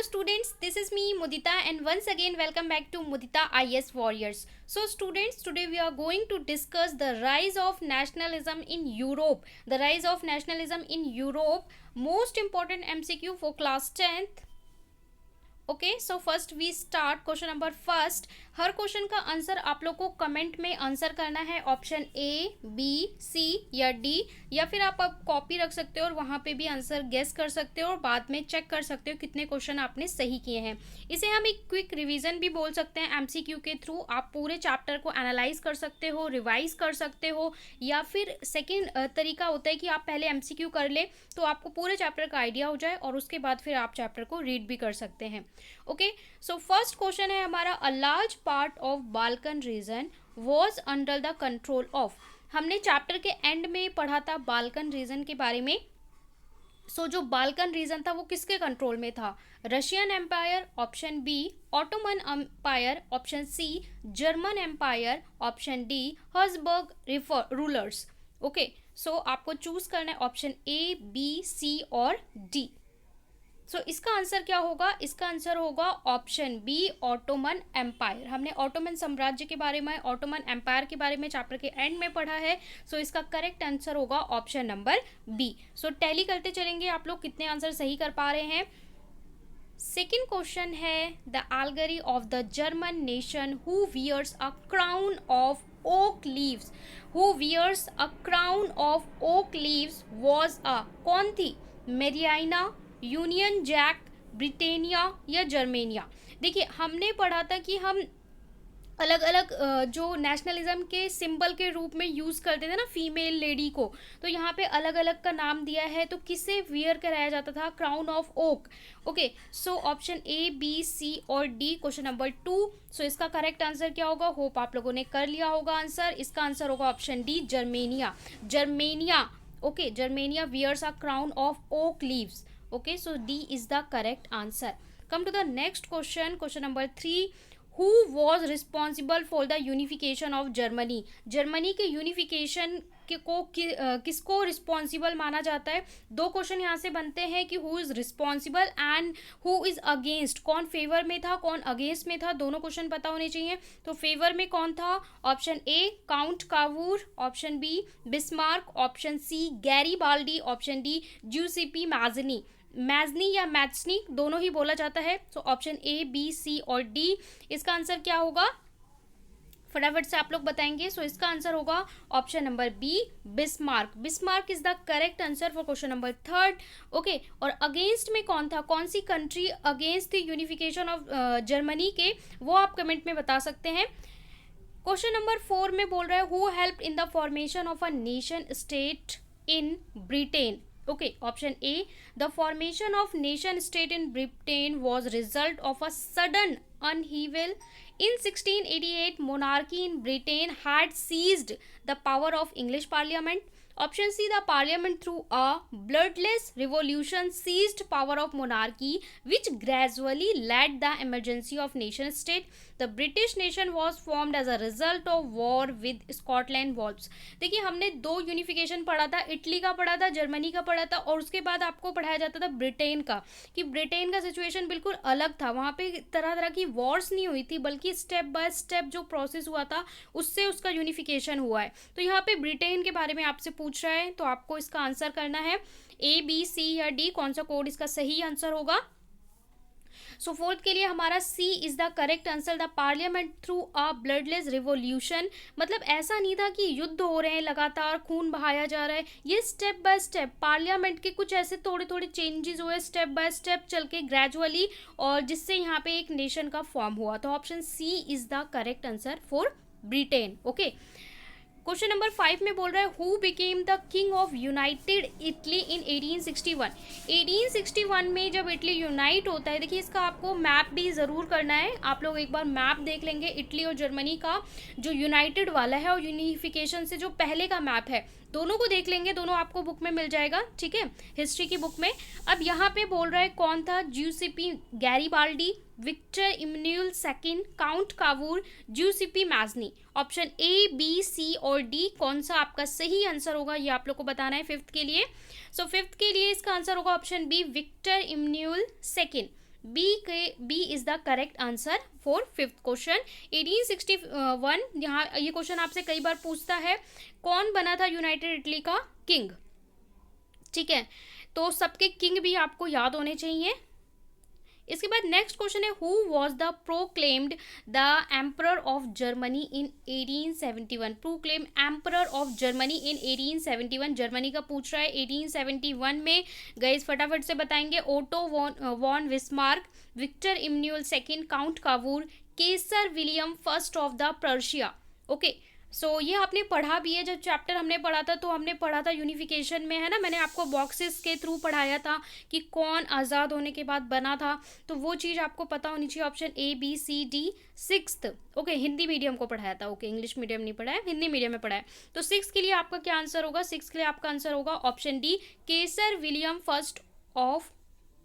students, this is me Mudita and once again welcome back to Mudita IS Warriors. So students, today we are going to discuss the rise of nationalism in Europe. The rise of nationalism in Europe, most important MCQ for class 10th. Okay so first we start question number first. हर question का answer आप लोग को comment में answer करना है. Option A, B, सी या D, या फिर आप कॉपी रख सकते हो और वहाँ पे भी आंसर गेस कर सकते हो और बाद में चेक कर सकते हो कितने क्वेश्चन आपने सही किए हैं. इसे हम एक क्विक रिवीजन भी बोल सकते हैं. एमसीक्यू के थ्रू आप पूरे चैप्टर को एनालाइज कर सकते हो, रिवाइज कर सकते हो, या फिर सेकेंड तरीका होता है कि आप पहले एमसीक्यू कर ले तो आपको पूरे चैप्टर का आइडिया हो जाए और उसके बाद फिर आप चैप्टर को रीड भी कर सकते हैं. ओके सो फर्स्ट क्वेश्चन है हमारा, a large part of Balkan reason was under the control of. हमने चैप्टर के एंड में पढ़ा था बाल्कन रीजन के बारे में. जो बाल्कन रीजन था वो किसके कंट्रोल में था? Russian empire option B, Ottoman empire option C, German empire option D, Habsburg rulers. Okay so आपको चूज करना है ऑप्शन ए, बी, सी और डी. इसका आंसर क्या होगा? इसका आंसर होगा ऑप्शन बी, ऑटोमन एम्पायर. हमने ऑटोमन साम्राज्य के बारे में, ऑटोमन एम्पायर के बारे में चैप्टर के एंड में पढ़ा है. इसका करेक्ट आंसर होगा ऑप्शन नंबर बी. टैली करते चलेंगे आप लोग कितने आंसर सही कर पा रहे हैं. सेकेंड क्वेश्चन है, the allegory of the German nation who wears a crown of oak leaves. Who wears a crown of oak leaves was a. कौन थी? मेरियाना, यूनियन जैक, ब्रिटेनिया या जर्मेनिया. देखिए हमने पढ़ा था कि हम अलग अलग जो नेशनलिज्म के सिंबल के रूप में यूज़ करते थे ना फीमेल लेडी को, तो यहाँ पे अलग अलग का नाम दिया है. तो किसे वियर कराया जाता था? Crown of oak. Okay option A, B, C और डी क्वेश्चन नंबर 2. इसका करेक्ट आंसर क्या होगा? होप आप लोगों ने कर लिया होगा आंसर. इसका आंसर होगा option D, Germania. Germania Germania wears a crown of oak leaves. Okay, so D is the correct answer. Come to the next question, question number 3. Who was responsible for the unification of Germany? Germany के unification किसको responsible माना जाता है? दो question यहाँ से बनते हैं कि who is responsible and who is against. कौन फेवर में था, कौन अगेंस्ट में था, दोनों क्वेश्चन पता होने चाहिए. तो फेवर में कौन था? Option A, Count Cavour. Option B, Bismarck. Option C, Garibaldi. Option D, Giuseppe Mazzini. Mazzini या मैचनी दोनों ही बोला जाता है. ऑप्शन ए, बी, सी और डी. इसका आंसर क्या होगा फटाफट से आप लोग बताएंगे. इसका आंसर होगा option number B, Bismarck. Bismarck is the correct answer for question number 3. Okay और अगेंस्ट में कौन था? कौन सी country against the unification of Germany के, वो आप कमेंट में बता सकते हैं. क्वेश्चन नंबर 4 में बोल रहा है, who help in the formation of a nation state in Britain. Okay, option A, the formation of nation state in Britain was result of a sudden upheaval. In 1688, monarchy in Britain had seized the power of English Parliament. Option C, the Parliament through a bloodless revolution seized power of monarchy, which gradually led the emergency of nation state. The British nation was formed as a result of war with Scotland Wolves. देखिए हमने दो unification पढ़ा था, Italy का पढ़ा था, Germany का पढ़ा था, और उसके बाद आपको पढ़ाया जाता था ब्रिटेन का, कि ब्रिटेन का सिचुएशन बिल्कुल अलग था. वहाँ पे तरह तरह की वॉर्स नहीं हुई थी, बल्कि स्टेप बाय स्टेप जो प्रोसेस हुआ था उससे उसका यूनिफिकेशन हुआ है. तो यहाँ पे ब्रिटेन के बारे में आपसे पूछ रहा है, तो आपको इसका आंसर करना है ए, बी, सी या डी. कौन सा कोड इसका सही आंसर होगा? फोर्थ के लिए हमारा C is the correct answer. The parliament through a bloodless revolution, मतलब ऐसा नहीं था कि युद्ध हो रहे हैं, लगातार खून बहाया जा रहा है. ये स्टेप बाय स्टेप पार्लियामेंट के कुछ ऐसे थोड़े थोड़े चेंजेस हुए, स्टेप बाय स्टेप चल के ग्रेजुअली, और जिससे यहाँ पे एक नेशन का फॉर्म हुआ. तो option C is the correct answer for Britain. Okay question number 5 में बोल रहा है, who became the king of united Italy in 1861. 1861 में जब इटली यूनाइट होता है, देखिए इसका आपको मैप भी ज़रूर करना है. आप लोग एक बार मैप देख लेंगे इटली और जर्मनी का, जो यूनाइटेड वाला है और यूनिफिकेशन से जो पहले का मैप है, दोनों को देख लेंगे. दोनों आपको बुक में मिल जाएगा, ठीक है, हिस्ट्री की बुक में. अब यहाँ पे बोल रहा है कौन था? Giuseppe Garibaldi, Victor Emmanuel second, Count Cavour, Giuseppe Mazzini. Option A, B, C और डी कौन सा आपका सही आंसर होगा ये आप लोग को बताना है फिफ्थ के लिए. फिफ्थ के लिए इसका आंसर होगा option B, Victor Emmanuel second. B is the correct answer for fifth question. 1861, यहाँ ये क्वेश्चन आपसे कई बार पूछता है, कौन बना था यूनाइटेड इटली का किंग? ठीक है, तो सबके किंग भी आपको याद होने चाहिए। इसके बाद नेक्स्ट क्वेश्चन है, who was the proclaimed the emperor of Germany in 1871? Proclaim emperor of Germany in 1871, Germany का पूछ रहा है। 1871 में गाइस फटाफट से बताएंगे। Otto von Bismarck, Victor Emmanuel second, Count Cavour, Kaiser William first of the Prussia. Okay, so ये आपने पढ़ा भी है, जब चैप्टर हमने पढ़ा था तो हमने पढ़ा था यूनिफिकेशन में, है ना। मैंने आपको बॉक्सेस के थ्रू पढ़ाया था कि कौन आज़ाद होने के बाद बना था, तो वो चीज़ आपको पता होनी चाहिए। Option A B C D. Sixth, okay, Hindi medium को पढ़ाया था, ओके, इंग्लिश मीडियम नहीं पढ़ाया, हिंदी मीडियम में पढ़ाया। तो सिक्स के लिए आपका क्या आंसर होगा? सिक्स के लिए आपका आंसर होगा option D, Kesar William first of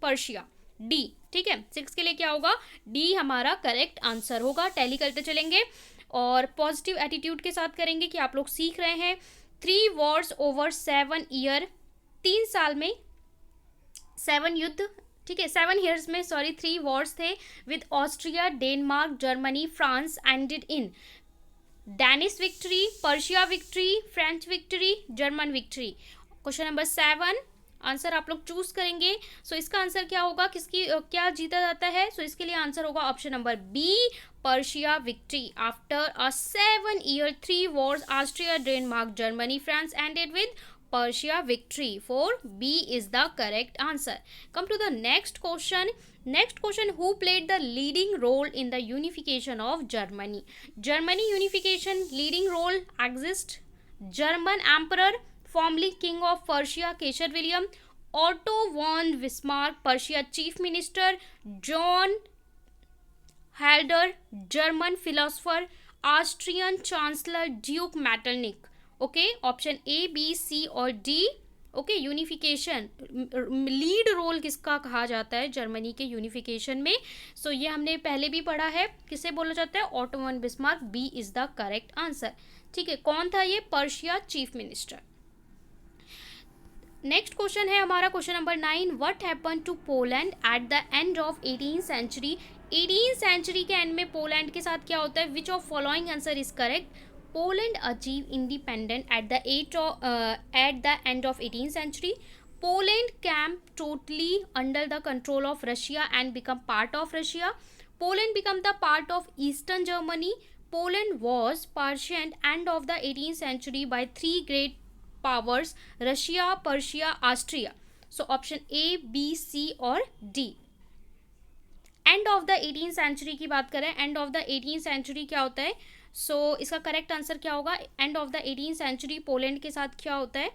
Persia, D. ठीक है, सिक्स के लिए क्या होगा? डी हमारा करेक्ट आंसर होगा। टैली करते चलेंगे और पॉजिटिव एटीट्यूड के साथ करेंगे कि आप लोग सीख रहे हैं। 3 वॉर्स ओवर 7 ईयर, 3 साल में 7 युद्ध, ठीक है, 7 ईयर्स में, सॉरी, 3 वॉर्स थे with Austria, Denmark, Germany, France, ended in Danish victory, Persia victory, French victory, German victory. Question number 7 answer आप लोग चूज करेंगे। सो इसका आंसर क्या होगा, किसकी क्या जीता जाता है? सो इसके लिए आंसर होगा option number B, Prussia victory. After a 7 year 3 wars, Austria, Denmark, Germany, France ended with Prussia victory. For B is the correct answer. Come to the next question. Next question, who played the leading role in the unification of Germany? Germany unification leading role exist. German emperor, formerly king of Persia, Caesar William, Otto von Bismarck, Persia chief minister, John Halder, German philosopher, Austrian chancellor, Duke Metternich। Okay, option A B C और D. Okay, unification lead role किसका कहा जाता है Germany के unification में? सो ये हमने पहले भी पढ़ा है, किसे बोला जाता है? Otto von Bismarck. B is the correct answer. ठीक है, कौन था ये? Prussia chief minister. Next question है हमारा question number 9, what happen to Poland at the end of 18th century? 18th century के एंड में पोलैंड के साथ क्या होता है? Which of following answer is correct? Poland achieve independent at the end of 18th century. Poland came totally under the control of Russia and become part of Russia. Poland become the part of Eastern Germany. Poland was partitioned end of the 18th century by 3 great powers, Russia, Persia, Austria. So option A B C और D. End of the 18th century की बात करें, and of the 18th century क्या होता है? So इसका correct answer क्या होगा? End of the 18th century Poland के साथ क्या होता है?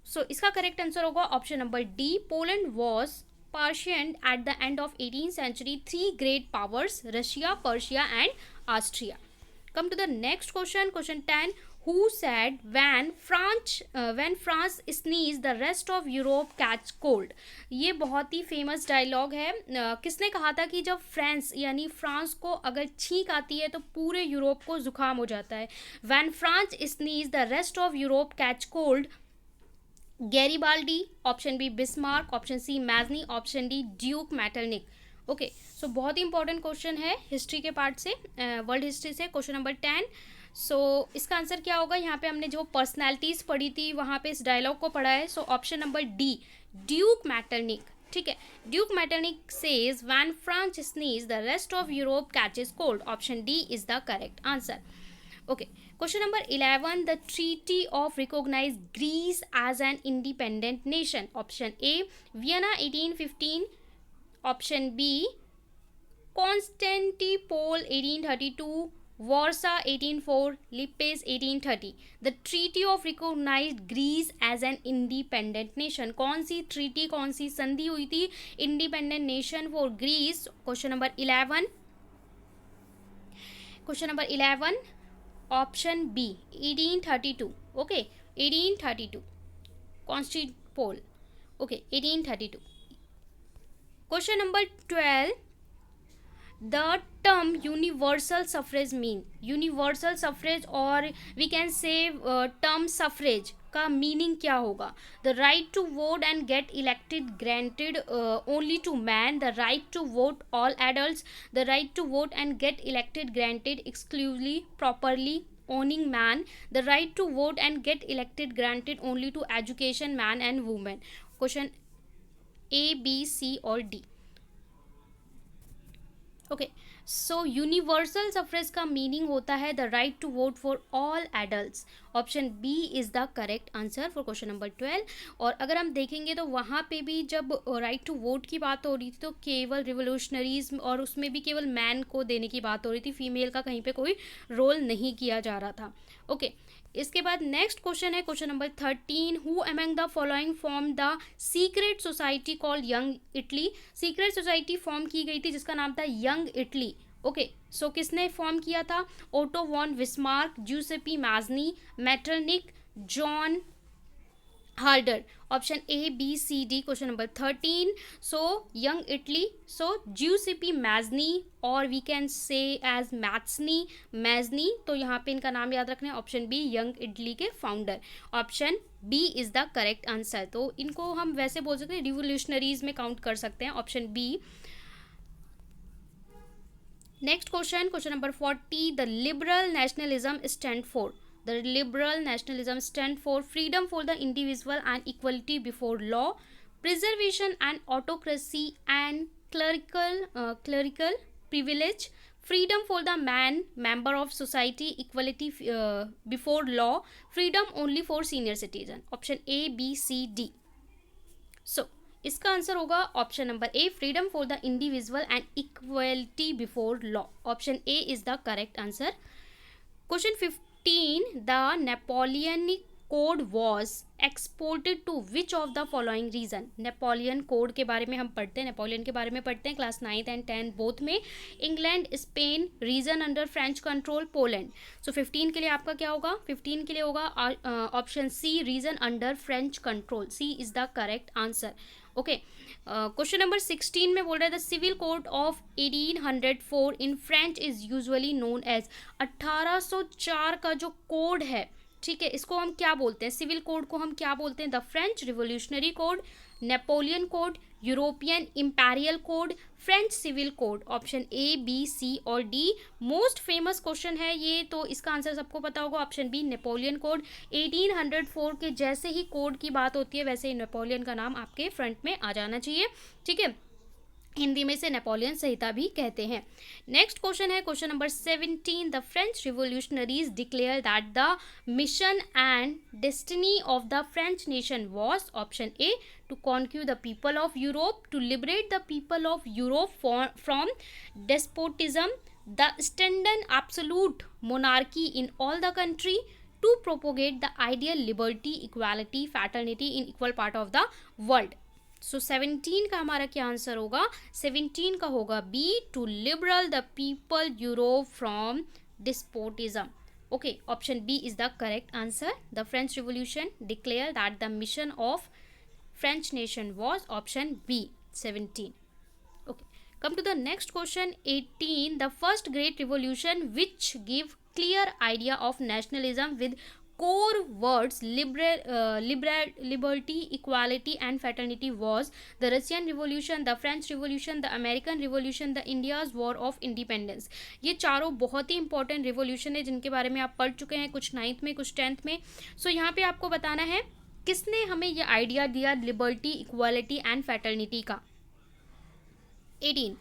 सो इसका करेक्ट आंसर होगा option number D, Poland was partitioned at the end of 18th century 3 great powers, Russia, Persia and Austria. Come to the next question, question 10. Who said when France sneeze the rest of Europe catch cold? ये बहुत ही famous dialogue है। किसने कहा था कि जब France यानी France को अगर छींक आती है तो पूरे यूरोप को जुकाम हो जाता है? When France sneeze the rest of Europe catch cold, Garibaldi, option B Bismarck, option C Mazzini, option D Duke Metternich. Okay, so बहुत ही इंपॉर्टेंट क्वेश्चन है हिस्ट्री के पार्ट से, वर्ल्ड हिस्ट्री से, क्वेश्चन नंबर 10। सो इसका आंसर क्या होगा? यहाँ पे हमने जो पर्सनैलिटीज पढ़ी थी वहाँ पे इस डायलॉग को पढ़ा है। सो option number D Duke Metternich. ठीक है, Duke Metternich says when France sneeze the rest of Europe catches cold. Option D is the correct answer. Okay, question number 11, the treaty of recognize Greece as an independent nation. Option A, Vienna 1815. Option B, Constantinople 1832, Warsaw 1804, Lipes 1830. The treaty of recognized Greece as an independent nation. कौन सी treaty, कौन सी संधि हुई थी independent nation for Greece? Question number 11. Question number 11. Option B 1832। Okay, 1832 Constantinople. Okay, 1832। Question number 12, the term universal suffrage mean? Universal suffrage और we can say term suffrage का meaning क्या होगा? The right to vote and get elected granted only to man, the right to vote all adults, the right to vote and get elected granted exclusively property owning man, the right to vote and get elected granted only to education man and women. Question A, B, C or D. Okay, so universal suffrage का meaning होता है the right to vote for all adults. Option B is the correct answer for question number 12. और अगर हम देखेंगे तो वहाँ पे भी जब राइट टू वोट की बात हो रही थी तो केवल रिवोल्यूशनरीज और उसमें भी केवल मैन को देने की बात हो रही थी, फीमेल का कहीं पे कोई रोल नहीं किया जा रहा था. ओके, इसके बाद नेक्स्ट क्वेश्चन है question number 13. Who among the following form the secret society called young Italy. Secret society form की गई थी जिसका नाम था यंग इटली. ओके, सो किसने फॉर्म किया था? Otto von Bismarck, Giuseppe Mazzini, Metternich, John Herder. Option A, B, C, D. Question number 13. So Young Italy, so Giuseppe Mazzini और we can say as Mazzini Mazzini. तो यहाँ पे इनका नाम याद रखना है. ऑप्शन बी यंग इटली के founder. Option B is the correct answer. तो इनको हम वैसे बोल सकते हैं रिवोल्यूशनरीज में काउंट कर सकते हैं. Option B. Next question, question number 40. The liberal nationalism stand for. The liberal nationalism stand for freedom for the individual and equality before law, preservation and autocracy and clerical privilege, freedom for the man, member of society, equality before law, freedom only for senior citizen. Option A, B, C, D. So, इसका answer होगा option number A, freedom for the individual and equality before law. Option A is the correct answer. Question 15. The Napoleonic Code was exported to which of the following reason. Napoleon code के बारे में हम पढ़ते हैं, Napoleon के बारे में पढ़ते हैं class 9th and 10th both में. England, Spain, region under French control, Poland. So 15 के लिए आपका क्या होगा? 15 के लिए होगा option C, region under French control. C is the correct answer. Okay, question number 16 में बोल रहा है the civil code of 1804 in French is usually known as. 1804 का जो कोड है, ठीक है, इसको हम क्या बोलते हैं? सिविल कोड को हम क्या बोलते हैं? The French revolutionary code, Napoleon code, European imperial code, French civil code. Option A, B, C और डी. मोस्ट फेमस क्वेश्चन है ये, तो इसका आंसर सबको पता होगा. Option B, Napoleon code. 1804 के जैसे ही कोड की बात होती है वैसे ही नेपोलियन का नाम आपके फ्रंट में आ जाना चाहिए. ठीक है, हिंदी में से नेपोलियन संहिता भी कहते हैं. नेक्स्ट क्वेश्चन है question number 17. The French revolutionaries declare that the mission and destiny of the French nation was. Option A, to conquer the people of Europe, to liberate the people of Europe from despotism, the standard absolute monarchy in all the country, to propagate the ideal liberty, equality, fraternity in equal part of the world. So 17 का हमारा क्या answer होगा? 17 का होगा B, to liberal the people Europe from despotism. Okay, option B is the correct answer. The French revolution declare that the mission of French nation was. Option B 17. Okay, come to the next question 18. The first great revolution which give clear idea of nationalism with core words liberty, equality and fraternity was the Russian Revolution, the French Revolution, the American Revolution, the India's War of Independence. ये चारों बहुत ही important revolution है जिनके बारे में आप पढ़ चुके हैं, कुछ 9th में कुछ 10th में. सो यहाँ पे आपको बताना है किसने हमें ये आइडिया दिया लिबर्टी, इक्वालिटी एंड फैटर्निटी का. 18.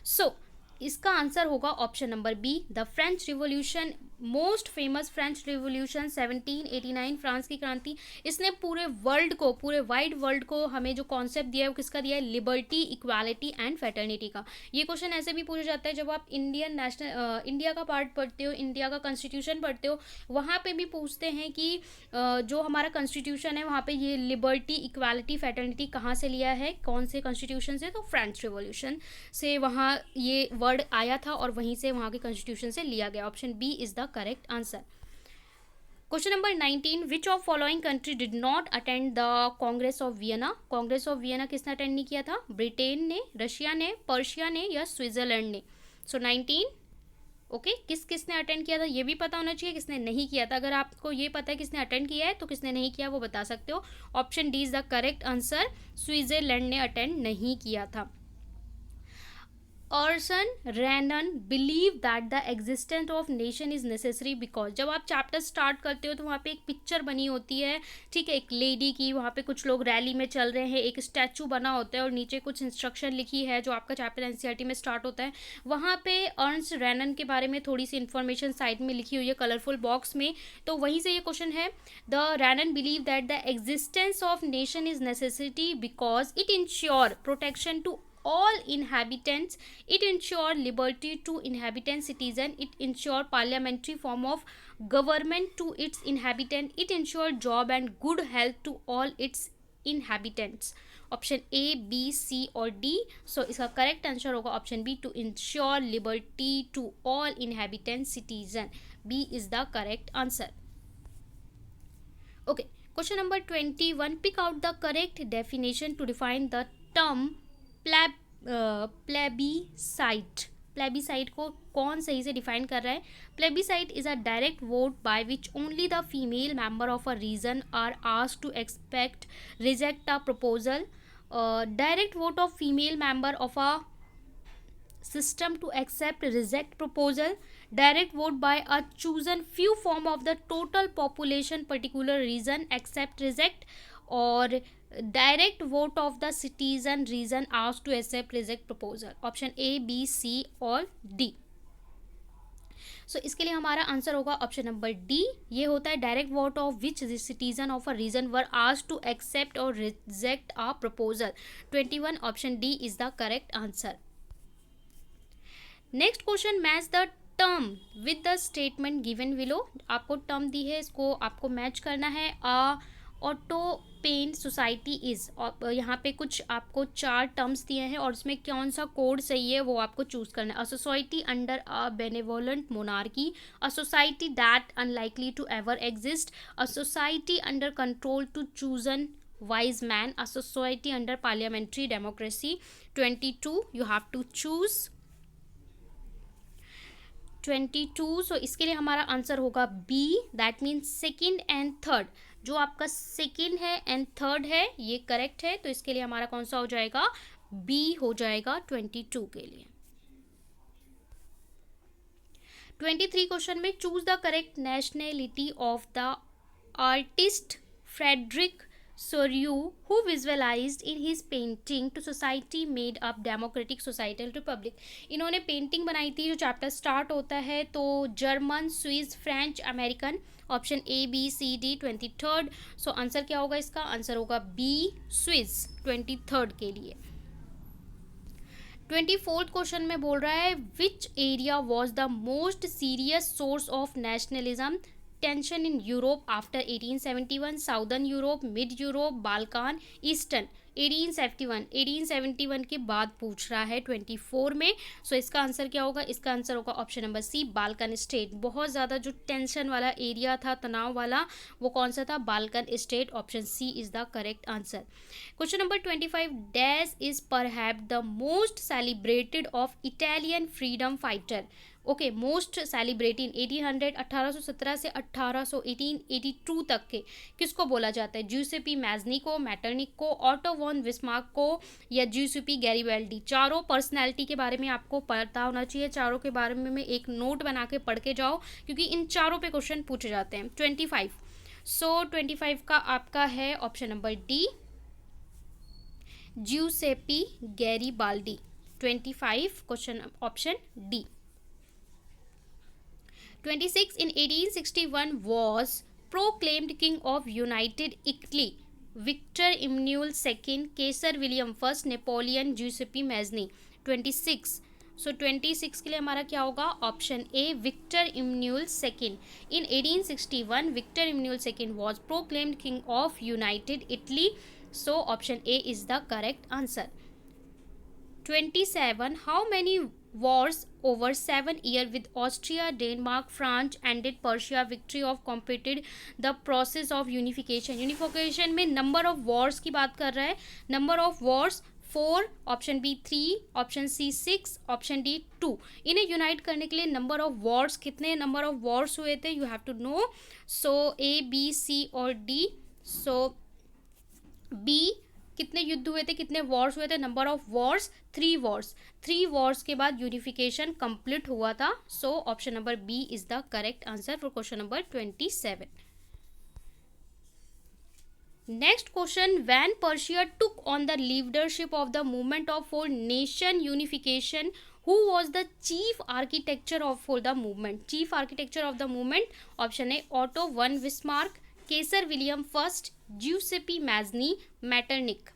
सो इसका आंसर होगा option number B, the French revolution. Most famous French revolution 1789, France की क्रांति. इसने पूरे वर्ल्ड को, पूरे वाइड वर्ल्ड को हमें जो कॉन्सेप्ट दिया है वो किसका दिया है? लिबर्टी, इक्वालिटी एंड फैटर्निटी का. ये क्वेश्चन ऐसे भी पूछा जाता है जब आप इंडिया का पार्ट पढ़ते हो, इंडिया का कॉन्स्टिट्यूशन पढ़ते हो, वहाँ पे भी पूछते हैं कि जो हमारा कॉन्स्टिट्यूशन है वहाँ पे ये लिबर्टी, इक्वालिटी, फैटर्निटी कहाँ से लिया है, कौन से कॉन्स्टिट्यूशन से? तो फ्रेंच रिवोल्यूशन से वहाँ ये वर्ड आया था और वहीं से वहाँ के कॉन्स्टिट्यूशन से लिया गया. Option B is the correct answer. Question number 19. Which of following country did not attend the congress of Vienna. Congress of Vienna किसने अटेंड नहीं किया था? ब्रिटेन ने, रशिया ने, पर्शिया ने या स्विट्जरलैंड ने. सो 19 ओके, किस किसने अटेंड किया था ये भी पता होना चाहिए, किसने नहीं किया था। अगर आपको ये पता है किसने अटेंड किया है तो किसने नहीं किया वो बता सकते हो। Option D is the correct answer, Switzerland ने अटेंड नहीं किया था। Ernest Renan believe that the existence of nation is necessary because, जब आप चैप्टर स्टार्ट करते हो तो वहाँ पे एक पिक्चर बनी होती है, ठीक है, एक लेडी की, वहाँ पे कुछ लोग रैली में चल रहे हैं, एक स्टैचू बना होता है और नीचे कुछ इंस्ट्रक्शन लिखी है जो आपका चैप्टर एनसीईआरटी में स्टार्ट होता है। वहाँ पे अर्न्स्ट रैनन के बारे में थोड़ी सी इन्फॉर्मेशन साइड में लिखी हुई है कलरफुल बॉक्स में, तो वहीं से ये क्वेश्चन है। The Renan believe that the existence of nation is necessity because it insure protection to all inhabitants, it ensure liberty to inhabitant citizen, it ensure parliamentary form of government to its inhabitant, it ensure job and good health to all its inhabitants। Option A, B, C और D. So इसका correct answer होगा option B, to ensure liberty to all inhabitant citizen. B is the correct answer. Okay, question number 21, pick out the correct definition to define the term plebiscite. Plebiscite को कौन सही से define कर रहा है? Plebiscite is a direct vote by which only the female member of a region are asked to expect reject a proposal. Direct vote of female member of a system to accept reject proposal, direct vote by a chosen few form of the total population particular reason accept reject, or direct vote of the citizen reason asked to accept reject proposal। Option A, B, C और D. सो इसके लिए हमारा answer होगा option number D. ये होता है direct vote of which citizen of a region were asked to accept और reject a proposal. 21 option D is the correct answer. Next question, match the term with the statement given below. आपको term दी है, इसको आपको match करना है। Auto pen society is, यहाँ पे कुछ आपको 4 टर्म्स दिए हैं और उसमें कौन सा कोड सही है वो आपको चूज करना है। A society under a benevolent monarchy, a society that unlikely to ever exist, a society under control to chosen wise man, a society under parliamentary democracy। 22 you have to choose 22। So इसके लिए हमारा answer होगा B, that means second and third. जो आपका second है and third है ये correct है, तो इसके लिए हमारा कौन सा हो जाएगा? बी हो जाएगा 22 के लिए। 23 क्वेश्चन में, choose the correct nationality of the artist Frederic Sorrieu who visualized in his painting to society made up democratic societal republic। इन्होंने पेंटिंग बनाई थी, जो चैप्टर स्टार्ट होता है तो German, Swiss, French, American. Option A, B, C, D. 23rd। So answer क्या होगा इसका? आंसर होगा बी, स्विस 23rd के लिए। 24th क्वेश्चन में बोल रहा है, which area was the most serious source of nationalism tension in Europe after 1871, southern Europe, mid Europe, Balkan, eastern. 1871 के बाद पूछ रहा है 24 में। सो इसका आंसर क्या होगा? इसका आंसर होगा option number C, Balkan state. बहुत ज़्यादा जो टेंशन वाला एरिया था, तनाव वाला, वो कौन सा था? Balkan state. Option C is the correct answer. Question number 25, dash is perhaps the most celebrated of Italian freedom fighter. Okay, most celebrating 1800 1817 से 1882 तक के किसको बोला जाता है? ज्यूसेपी मैजनी को, मैटरनिक को, ऑटो वॉन बिस्मार्क को, या ज्यूसेपी गैरिबाल्डी। चारों पर्सनैलिटी के बारे में आपको पता होना चाहिए, चारों के बारे में एक नोट बना के पढ़ के जाओ, क्योंकि इन चारों पे क्वेश्चन पूछे जाते हैं। 25। सो 25 का आपका है option number D, Giuseppe Garibaldi. 25 question option D. 26, in 1861 was proclaimed king of United Italy Victor Emmanuel II, Caesar William I, Napoleon, Giuseppe Mazzini। 26। So 26 के लिए हमारा क्या होगा? Option A, Victor Emmanuel II। In 1861 Victor Emmanuel II was proclaimed king of United Italy। So option A is the correct answer. 27, how many wars over 7 years with Austria, Denmark, France ended Persia victory of completed the process of unification। Unification में number of wars की बात कर रहा है। Number of wars 4, option B 3, option C 6, option D 2। इन्हें unite करने के लिए नंबर ऑफ वॉर्स, कितने नंबर ऑफ वॉर्स हुए थे, you have to know. So A, B, C और डी। सो बी, कितने युद्ध हुए थे, कितने वॉर्स हुए थे, number of wars 3 wars. 3 wars के बाद यूनिफिकेशन कंप्लीट हुआ था। So option number B is the correct answer for question number 27। Next question, when Persia took on the leadership of the movement of for nation unification, who was the chief architecture of for the movement? Chief architecture of the movement, option A Otto von Bismarck, Kaiser William I, Giuseppe Mazzini, Metternich.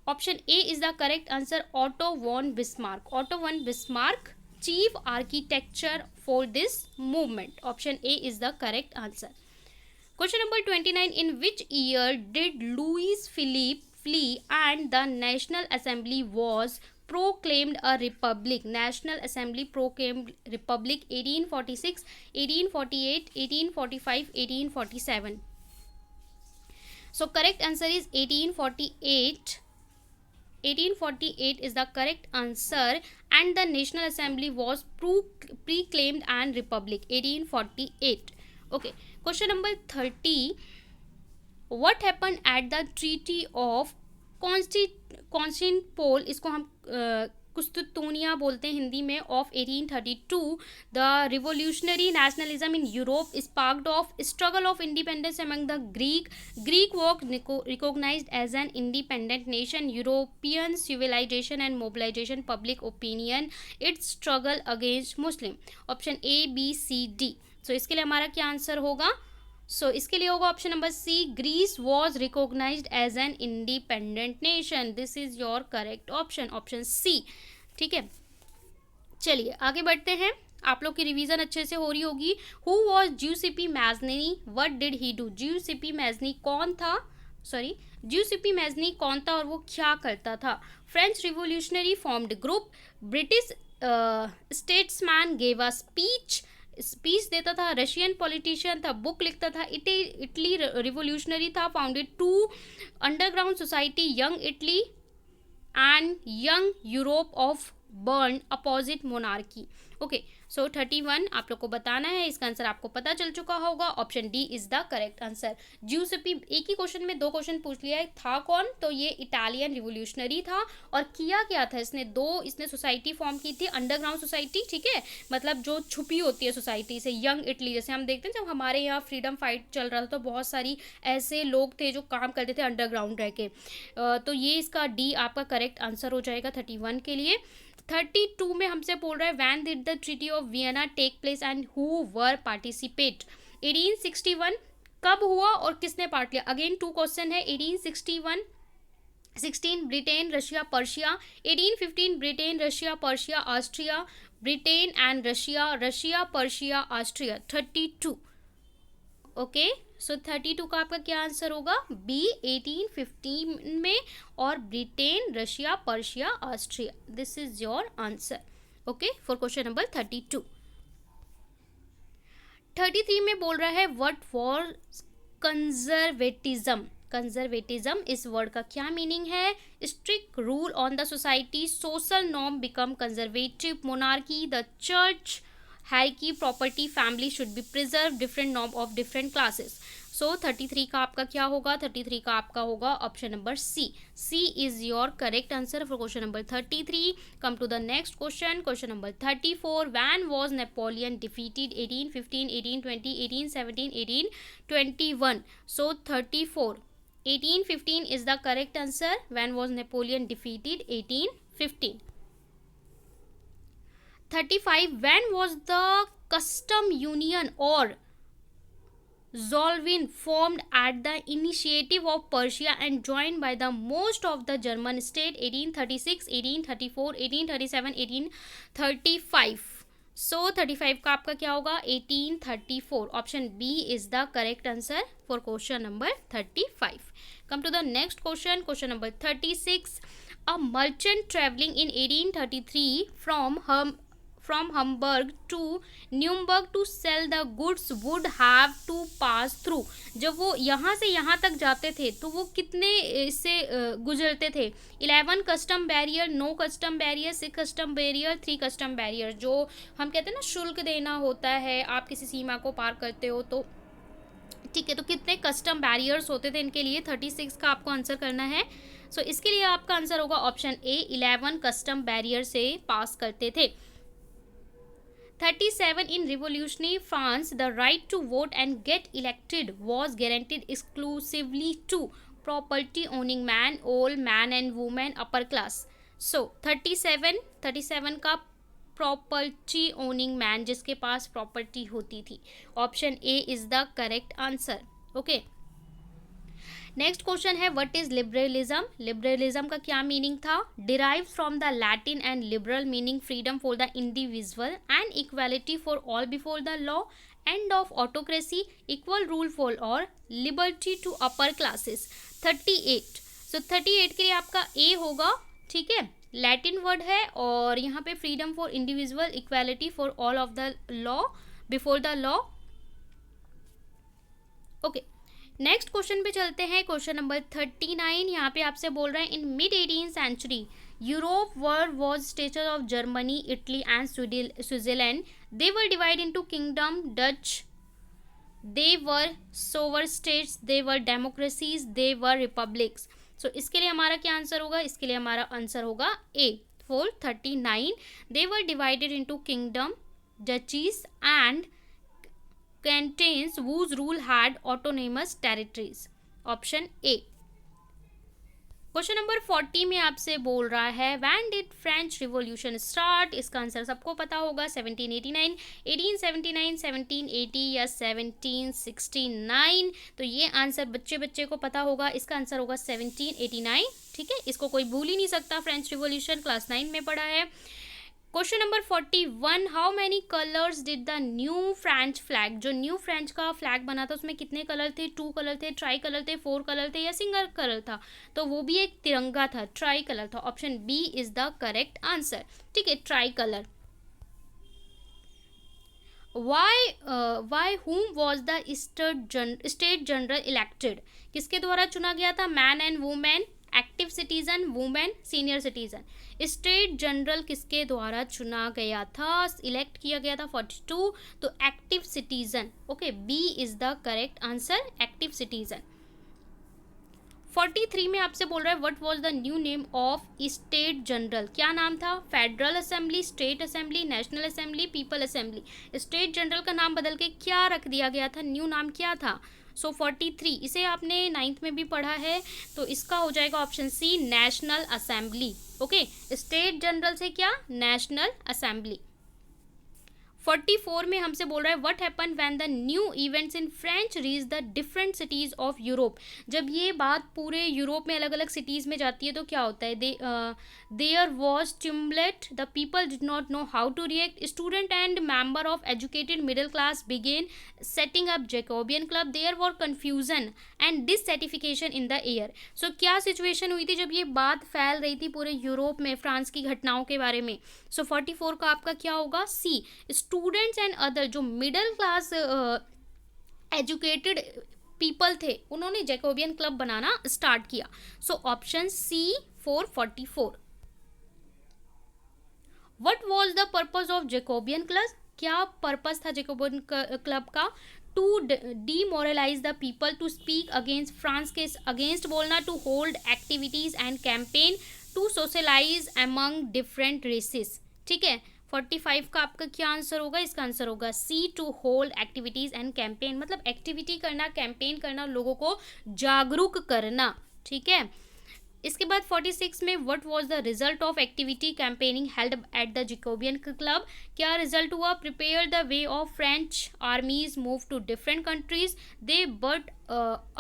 Option A is the correct answer, Otto von Bismarck. Otto von Bismarck, chief architecture for this movement. Option A is the correct answer. Question number 29. In which year did Louis Philippe flee and the National Assembly was proclaimed a republic? National Assembly proclaimed republic 1846, 1848, 1845, 1847. So correct answer is 1848. 1848 is the correct answer, and the National Assembly was proclaimed an republic 1848. Okay, question number 30. What happened at the Treaty of Constantinople, इसको हम कुस्तुतूनिया बोलते हैं हिंदी में, of 1832? The revolutionary nationalism in Europe sparked of struggle of independence among the Greek was recognized as an independent nation. European civilization and mobilization public opinion, its struggle against Muslim. Option A, B, C, D. सो इसके लिए हमारा क्या answer होगा? सो इसके लिए होगा option number C, Greece was recognized as an independent nation. This is your correct option, option C. ठीक है, चलिए आगे बढ़ते हैं. आप लोग की रिवीजन अच्छे से हो रही होगी. Who was Giuseppe Mazzini, what did he do? Giuseppe Mazzini कौन था? ज्यूसिपी मैज़नी कौन था और वो क्या करता था? French revolutionary formed group, British statesman gave a speech देता था, रशियन पॉलिटिशियन था, बुक लिखता था, इटली रिवोल्यूशनरी था, founded 2 underground society, young Italy and young Europe of Berne opposite monarchy. Okay, so 31 आप लोग को बताना है. इसका आंसर आपको पता चल चुका होगा. Option D is the correct answer. Giuseppe, एक ही क्वेश्चन में 2 क्वेश्चन पूछ लिया है. था कौन? तो ये इटालियन रिवोल्यूशनरी था. और किया क्या था इसने सोसाइटी फॉर्म की थी, अंडरग्राउंड सोसाइटी. ठीक है, मतलब जो छुपी होती है सोसाइटी से. यंग इटली, जैसे हम देखते हैं जब हमारे यहाँ फ्रीडम फाइट चल रहा था तो बहुत सारी ऐसे लोग थे जो काम करते थे अंडरग्राउंड रह के. तो ये इसका डी आपका करेक्ट आंसर हो जाएगा 31 के लिए. 32 में हमसे बोल रहा है when did the treaty of Vienna take place and who were participate? 1861 कब हुआ और किसने पार्ट लिया? अगेन 2 क्वेश्चन है. 1861 16 Britain Russia Persia, 1815 Britain Russia Persia Austria, Britain and Russia Persia Austria. 32. Okay, so 32 का आपका क्या आंसर होगा? बी, 1815 में, और Britain Russia Persia Austria. This is your answer. Okay, for question number 32. 33 में बोल रहा है व्हाट फॉर कंजर्वेटिज्म. कंजर्वेटिज्म इस वर्ड का क्या मीनिंग है? Strict rule on the society, social norm become conservative, monarchy, the church hierarchy, property, family should be preserve, different norm of different classes. So 33 का आपका क्या होगा? 33 का आपका होगा option number C. C is your correct answer for question number 33. Come to the next question, question number 34. When was Napoleon defeated? 1815, 1820, 1817, 1821. So 34, 1815 is the correct answer. When was Napoleon defeated? 1815. 35. When was the custom union or Zollverein formed at the initiative of Persia and joined by the most of the German state? 1836, 1834, 1837, 1835. So 35 का आपका क्या होगा? 1834. Option B is the correct answer for question number 35. Come to the next question, question number 36. A merchant travelling in 1833 from Hamburg to Nuremberg to sell the goods would have to pass through. जब वो यहाँ से यहाँ तक जाते थे तो वो कितने इससे गुजरते थे? 11 custom barrier, 9 custom barrier, 6 custom barrier, 3 custom barrier. जो हम कहते हैं ना शुल्क देना होता है आप किसी सीमा को पार करते हो तो ठीक है. तो कितने कस्टम बैरियर्स होते थे इनके लिए? 36 का आपको आंसर करना है. सो इसके लिए आपका आंसर होगा ऑप्शन ए, 11 कस्टम बैरियर से पास करते थे. 37 in revolutionary France, the right to vote and get elected was guaranteed exclusively to property owning man, old man and woman, upper class. So 37 का प्रॉपर्टी ओनिंग मैन, जिसके पास property होती थी. Option A is the correct answer. Okay, next question है what is liberalism. Liberalism का क्या meaning था? Derive from the Latin and liberal meaning freedom for the individual and equality for all before the law, end of autocracy, equal rule for all, liberty to upper classes. 38. So 38 के लिए आपका ए होगा. ठीक है, Latin word है और यहाँ पे freedom for individual, equality for all of the law, before the law. Okay, next question पे चलते हैं. Question number 39. यहाँ पे आपसे बोल रहे हैं in mid 18th century Europe world was stature of Germany, Italy and Switzerland. They were divide into kingdom, Dutch, they were sovereign states, they were democracies, they were republics. So इसके लिए हमारा क्या आंसर होगा? इसके लिए हमारा answer होगा A for 39. They were divided into kingdom, duchies and cantons whose rule had autonomous territories. Option A. Question number 40 में आपसे बोल रहा है when did French revolution start. इसका आंसर सबको पता होगा 1789, 1879, 1780 या 1769. तो ये आंसर बच्चे को पता होगा. इसका आंसर होगा 1789. ठीक है, इसको कोई भूल ही नहीं सकता. फ्रेंच रिवॉल्यूशन क्लास 9 में पढ़ा है. Question number 41. How many colours did the new French flag. जो न्यू फ्रेंच का फ्लैग बना था उसमें कितने कलर थे? 2 कलर थे, ट्राई कलर थे, 4 कलर थे या सिंगल कलर था? तो वो भी एक तिरंगा था, ट्राई कलर था. Option B is the correct answer. ठीक है, tricolour. By whom was the state general elected. किसके द्वारा चुना गया था? Man and women, active citizen, women, senior citizen. State general किसके द्वारा चुना गया था, इलेक्ट किया गया था? 42. तो active citizen. Okay, B is the correct answer, active citizen. 43 में आपसे बोल रहा है what was the new name of state general. क्या नाम था? Federal assembly, state assembly, national assembly, people assembly. State general का नाम बदल के क्या रख दिया गया था? न्यू नाम क्या था? सो 43, इसे आपने 9th में भी पढ़ा है तो इसका हो जाएगा option C, national assembly. Okay, state general से क्या? National assembly. 44 में हमसे बोल रहा है what happen when the new events in French reach the different cities of Europe. जब ये बात पूरे यूरोप में अलग अलग सिटीज़ में जाती है तो क्या होता है? There was tumult, the people did not know how to react, student and member of educated middle class began setting up Jacobin club, there were confusion and dissatisfaction in the air. So क्या situation हुई थी जब ये बात फैल रही थी पूरे यूरोप में फ्रांस की घटनाओं के बारे में? सो 44 का आपका क्या होगा? सी. स्टूडेंट्स एंड अदर, जो मिडिल क्लास एजुकेटेड पीपल थे उन्होंने जैकोबियन क्लब बनाना स्टार्ट किया. So option C for 44. What was the purpose of Jacobin club. क्या पर्पस था जैकोबियन क्लब का? To demoralize the people, to speak against France के against बोलना, to hold activities and campaign, to socialize among different races. ठीक है, 45 का आपका क्या आंसर होगा? इसका आंसर होगा C, to hold activities and campaign. मतलब एक्टिविटी करना, कैंपेन करना, लोगों को जागरूक करना. ठीक है, इसके बाद 46 में what was the result of activity campaigning held at the Jacobin club. क्या रिजल्ट हुआ? Prepare the way of French armies move to different countries, they but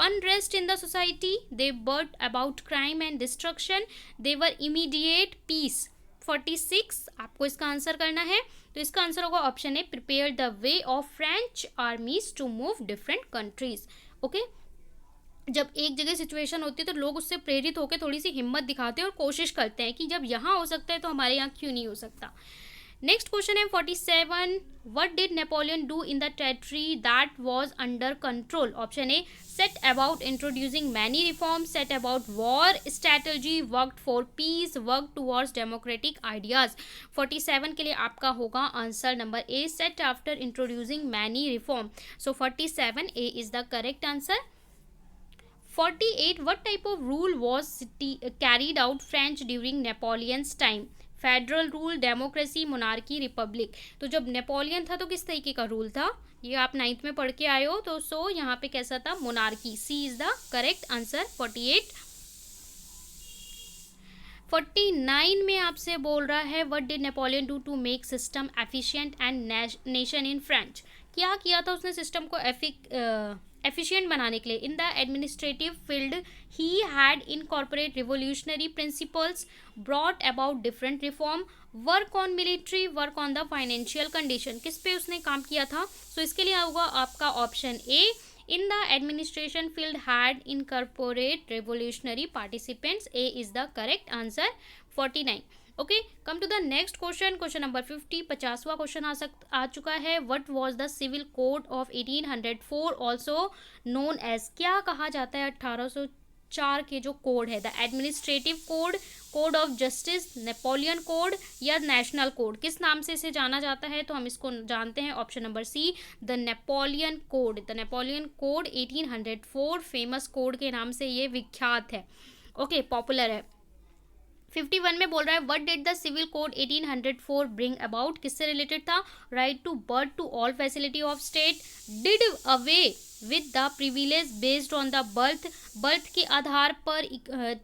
unrest in the society, they but about crime and destruction, they were immediate peace. 46 आपको इसका answer करना है तो इसका answer होगा option A, prepare the way of French armies to move different countries. Okay, जब एक जगह सिचुएशन होती है तो लोग उससे प्रेरित होकर थोड़ी सी हिम्मत दिखाते हैं और कोशिश करते हैं कि जब यहाँ हो सकता है तो हमारे यहाँ क्यों नहीं हो सकता. नेक्स्ट क्वेश्चन है 47, what did Napoleon do in the territory that was under control? Option A, set about introducing many reforms, set about war strategy, worked for piece, work towards democratic ideas. 47 के लिए आपका होगा answer number A, set after introducing many reform. So 47 A is the correct answer. 48, what type of rule was carried out French during Napoleon's time? Federal rule, democracy, monarchy, Republic. तो जब Napoleon था तो किस तरीके का rule था, ये आप 9th में पढ़ के आए हो, तो सो यहाँ पे कैसा था, monarchy. C is the correct answer 48। 49 में आपसे बोल रहा है, what did Napoleon do to make system efficient and nation in French? क्या किया था उसने सिस्टम को एफिशिएंट बनाने के लिए? In the administrative field he had incorporate revolutionary principles, brought about different reform, work on military, work on the financial condition. किस पे उसने काम किया था? सो इसके लिए होगा आपका option A, in the administration field had incorporate revolutionary participants. A is the correct answer 49। Okay, come to the next question, question number 50, 50वां क्वेश्चन आ चुका है। What was the civil code of 1804 also known as? क्या कहा जाता है 1804 के जो कोड है? The administrative code, code of justice, Napoleon code या नेशनल कोड? किस नाम से इसे जाना जाता है? तो हम इसको जानते हैं option number C, the Napoleon code. The Napoleon code 1804 famous code के नाम से ये विख्यात है। ओके, पॉपुलर है। 51 में बोल रहा है, what did the civil code 1804 bring about? किससे रिलेटेड था? Right to birth to all facility of state, did away with the privilege based on the birth, birth के आधार पर,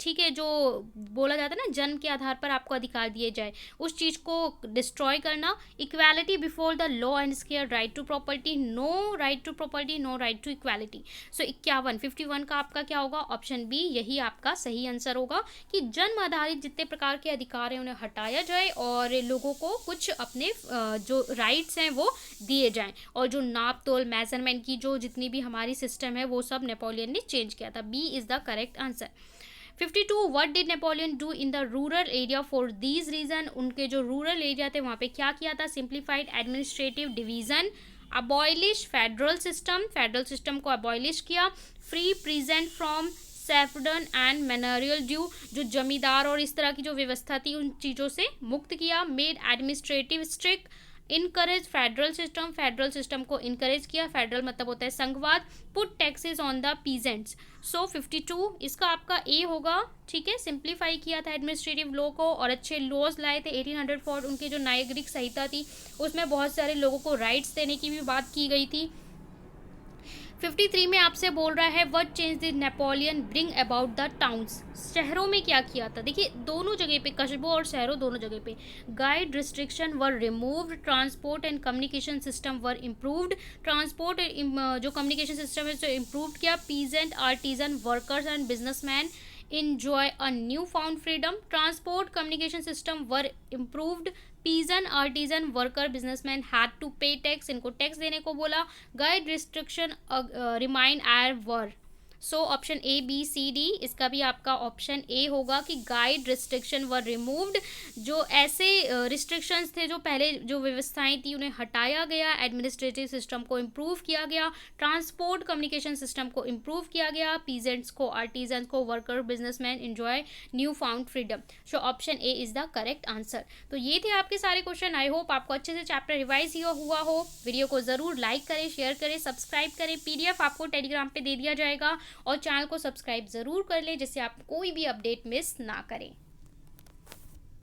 ठीक है, जो बोला जाता है ना, जन्म के आधार पर आपको अधिकार दिए जाए, उस चीज़ को डिस्ट्रॉय करना, equality before the law and scare, right to property, no right to property, no right to equality. So 51 का आपका क्या होगा? ऑप्शन बी, यही आपका सही आंसर होगा कि जन्म आधारित जितने प्रकार के अधिकार हैं उन्हें हटाया जाए और लोगों को कुछ अपने जो राइट्स हैं वो दिए जाएं, और जो नाप तोल, मेजरमेंट की जो जितनी भी हमारी सिस्टम है वो सब नेपोलियन ने चेंज किया था। B is the correct answer. 52, what did Napoleon do in the rural area for these reason? उनके जो रूरल एरिया थे वहाँ पे क्या किया था? Simplified administrative division, abolish federal system, federal system को अबॉयलिश किया, free peasant from serfdom and manorial due, जो जमींदार और इस तरह की जो व्यवस्था थी उन चीज़ों से मुक्त किया, made administrative strict, encourage federal system, federal system को इनकरेज किया, फेडरल मतलब होता है संघवाद, put taxes on the peasants. So 52 इसका आपका ए होगा। ठीक है, सिंप्लीफाई किया था एडमिनिस्ट्रेटिव लॉ को और अच्छे लॉज लाए थे 1804। उनकी जो नागरिक संहिता थी उसमें बहुत सारे लोगों को राइट्स देने की भी बात की गई थी। 53 में आपसे बोल रहा है, what change did Napoleon bring about the towns? शहरों में क्या किया था? देखिए दोनों जगह पे, कस्बों और शहरों दोनों जगह पे, guide restriction were removed, transport and communication system were improved, transport जो कम्युनिकेशन सिस्टम है जो इम्प्रूव किया, peasant, artisan, workers and businessman enjoy a newfound freedom, transport communication system were improved, peasant, artisan, worker, businessman had to pay tax, इनको tax देने को बोला, guide restriction remain as were। So option A, B, C, D इसका भी आपका option ए होगा कि guide restriction were removed, जो ऐसे रिस्ट्रिक्शंस थे, जो पहले जो व्यवस्थाएं थी उन्हें हटाया गया, एडमिनिस्ट्रेटिव सिस्टम को इम्प्रूव किया गया, ट्रांसपोर्ट कम्युनिकेशन सिस्टम को इम्प्रूव किया गया, पीजेंट्स को, आर्टिजन्स को, worker, businessman enjoy new found freedom. So option A is the correct answer. तो ये थे आपके सारे क्वेश्चन। आई होप आपको अच्छे से चैप्टर रिवाइज हुआ हो। वीडियो को ज़रूर लाइक करें, शेयर करें, सब्सक्राइब करें। PDF आपको टेलीग्राम पे दे दिया जाएगा और चैनल को सब्सक्राइब ज़रूर कर लें जिससे आप कोई भी अपडेट मिस ना करें।